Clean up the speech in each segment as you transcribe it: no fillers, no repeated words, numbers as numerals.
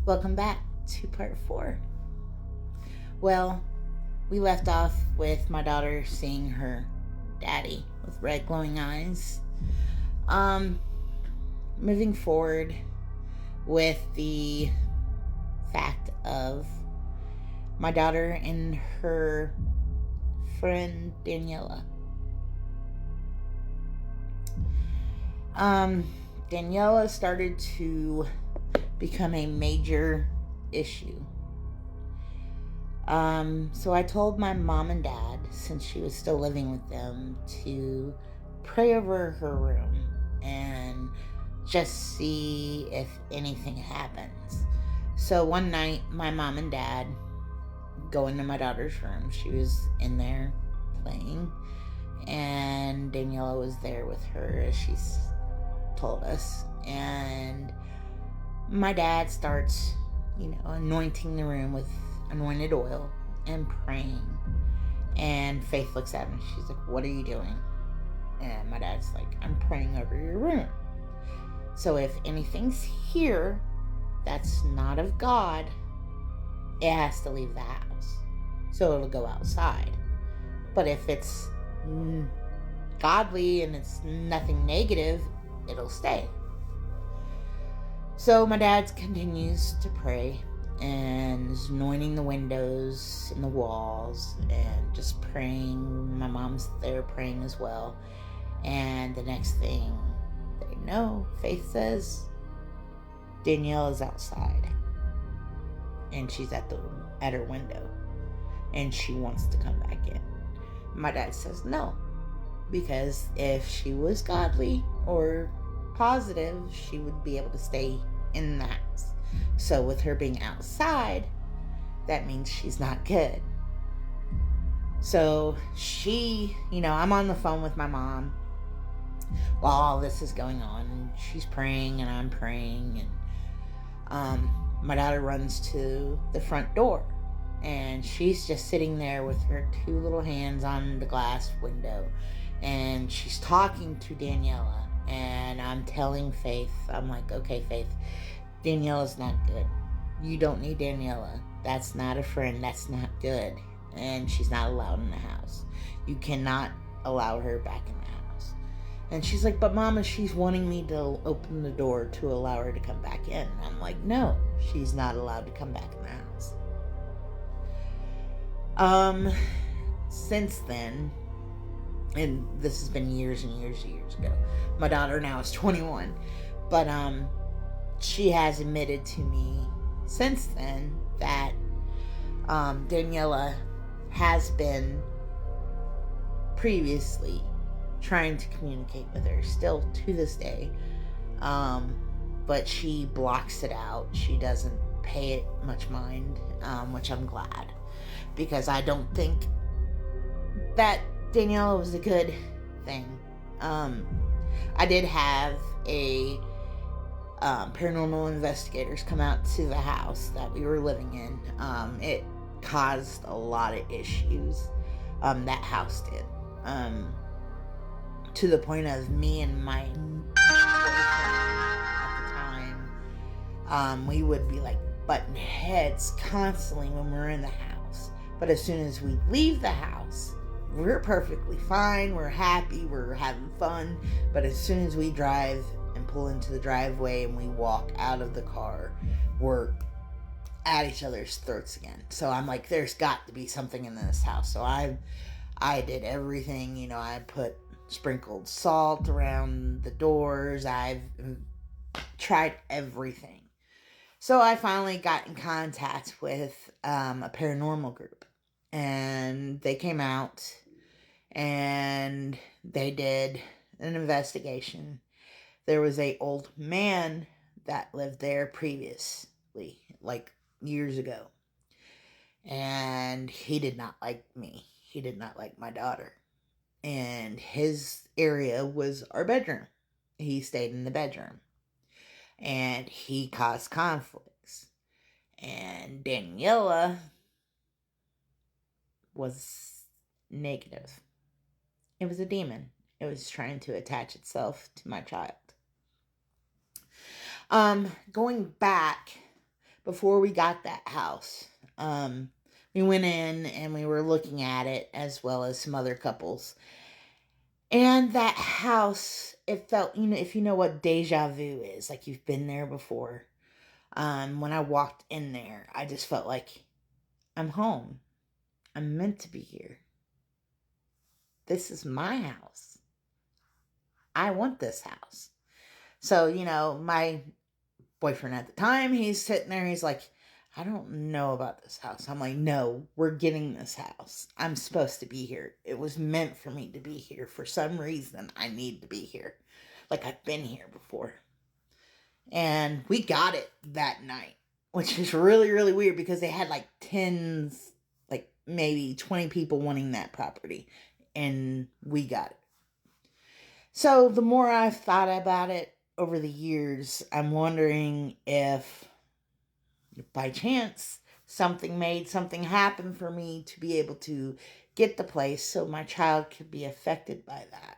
Welcome back to part 4. Well, we left off with my daughter seeing her daddy with red glowing eyes. Um, Moving forward with the fact of my daughter and her friend Daniela. Um, Daniela started to become a major issue. So I told my mom and dad, since she was still living with them, to pray over her room and just see if anything happens. So one night, my mom and dad go into my daughter's room. She was in there playing, and Daniela was there with her, as she's told us. And my dad starts, anointing the room with anointed oil and praying. And Faith looks at him. She's like, "What are you doing?" And my dad's like, "I'm praying over your room. So if anything's here that's not of God, it has to leave the house. So it'll go outside. But if it's godly and it's nothing negative, it'll stay." So my dad continues to pray and is anointing the windows and the walls and just praying. My mom's there praying as well. And the next thing they know, Faith says Danielle is outside and she's at her window and she wants to come back in. My dad says no, because if she was godly or positive, she would be able to stay in the house. So with her being outside, that means she's not good. So I'm on the phone with my mom while all this is going on, and she's praying and I'm praying, and my daughter runs to the front door, and she's just sitting there with her two little hands on the glass window, and she's talking to Daniela. And I'm telling Faith, I'm like, "Okay, Faith, Daniela's not good. You don't need Daniela. That's not a friend. That's not good. And she's not allowed in the house. You cannot allow her back in the house." And she's like, "But Mama, she's wanting me to open the door to allow her to come back in." And I'm like, "No, she's not allowed to come back in the house." Since then, and this has been years and years and years ago. My daughter now is 21, but she has admitted to me since then that Daniela has been previously trying to communicate with her, still to this day, but she blocks it out. She doesn't pay it much mind, which I'm glad, because I don't think that Daniela was a good thing. I did have a paranormal investigators come out to the house that we were living in. It caused a lot of issues. That house did. To the point of me and my boyfriend at the time, we would be like butting heads constantly when we're in the house. But as soon as we leave the house, we're perfectly fine, we're happy, we're having fun. But as soon as we drive and pull into the driveway and we walk out of the car, we're at each other's throats again. So I'm like, there's got to be something in this house. So I did everything. I put sprinkled salt around the doors. I've tried everything. So I finally got in contact with a paranormal group, and they came out and they did an investigation. There was a old man that lived there previously, like years ago, and he did not like me. He did not like my daughter, and his area was our bedroom. He stayed in the bedroom, and he caused conflicts. And Daniela was negative. It was a demon. It was trying to attach itself to my child. Going back, before we got that house, we went in and we were looking at it as well as some other couples. And that house, it felt, if you know what deja vu is, like you've been there before. When I walked in there, I just felt like I'm home. I'm meant to be here. This is my house. I want this house. So, my boyfriend at the time, he's sitting there, he's like, I don't know about this house. I'm like, no, we're getting this house. I'm supposed to be here. It was meant for me to be here. For some reason, I need to be here. Like, I've been here before. And we got it that night, which is really, really weird because they had like tens, like maybe 20 people wanting that property. And we got it. So the more I've thought about it over the years, I'm wondering if by chance something happen for me to be able to get the place so my child could be affected by that.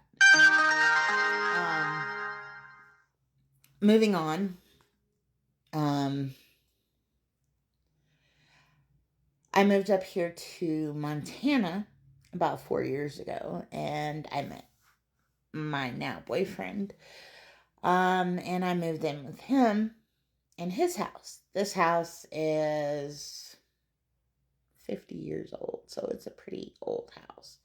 Moving on. I moved up here to Montana about 4 years ago, and I met my now boyfriend. And I moved in with him in his house. This house is 50 years old, so it's a pretty old house.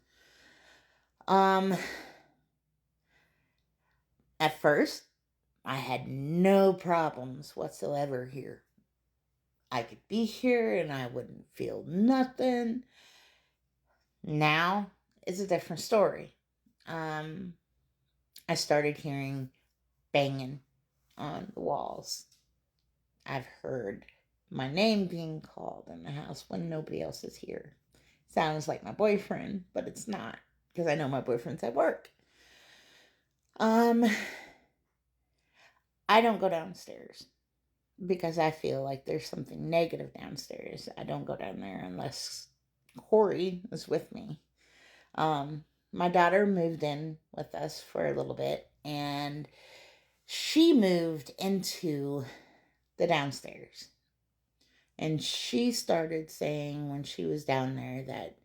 At first, I had no problems whatsoever here. I could be here and I wouldn't feel nothing. Now, it's a different story. I started hearing banging on the walls. I've heard my name being called in the house when nobody else is here. Sounds like my boyfriend, but it's not, because I know my boyfriend's at work. I don't go downstairs because I feel like there's something negative downstairs. I don't go down there unless Corey is with me. My daughter moved in with us for a little bit, and she moved into the downstairs. And she started saying when she was down there that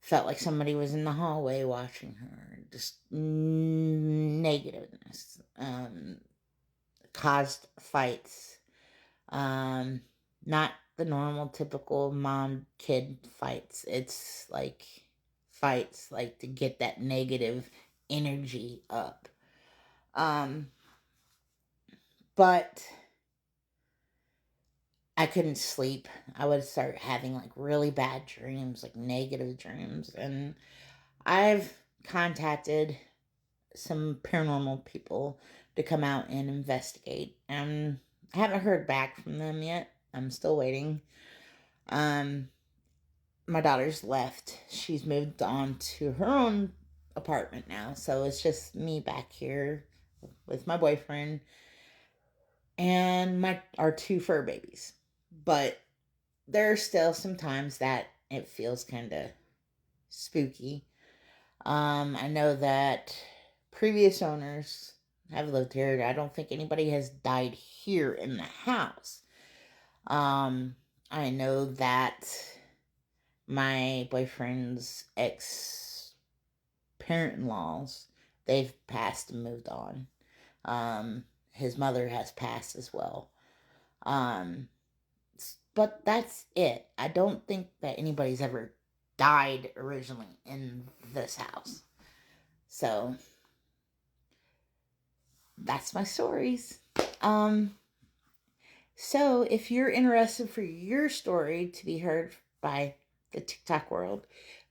felt like somebody was in the hallway watching her. Just negativeness. Caused fights. Not the normal typical mom-kid fights. It's like fights like to get that negative energy up. But I couldn't sleep. I would start having like really bad dreams, like negative dreams. And I've contacted some paranormal people to come out and investigate. And I haven't heard back from them yet. I'm still waiting. My daughter's left. She's moved on to her own apartment now. So it's just me back here with my boyfriend and our 2 fur babies. But there are still some times that it feels kind of spooky. I know that previous owners have lived here. I don't think anybody has died here in the house. I know that my boyfriend's ex-parent-in-laws, they've passed and moved on. His mother has passed as well. But that's it. I don't think that anybody's ever died originally in this house. So, that's my stories. So if you're interested for your story to be heard by the TikTok world,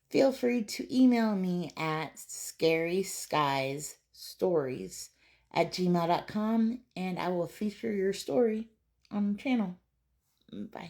feel free to email me at scaryskiesstories@gmail.com, and I will feature your story on the channel. Bye.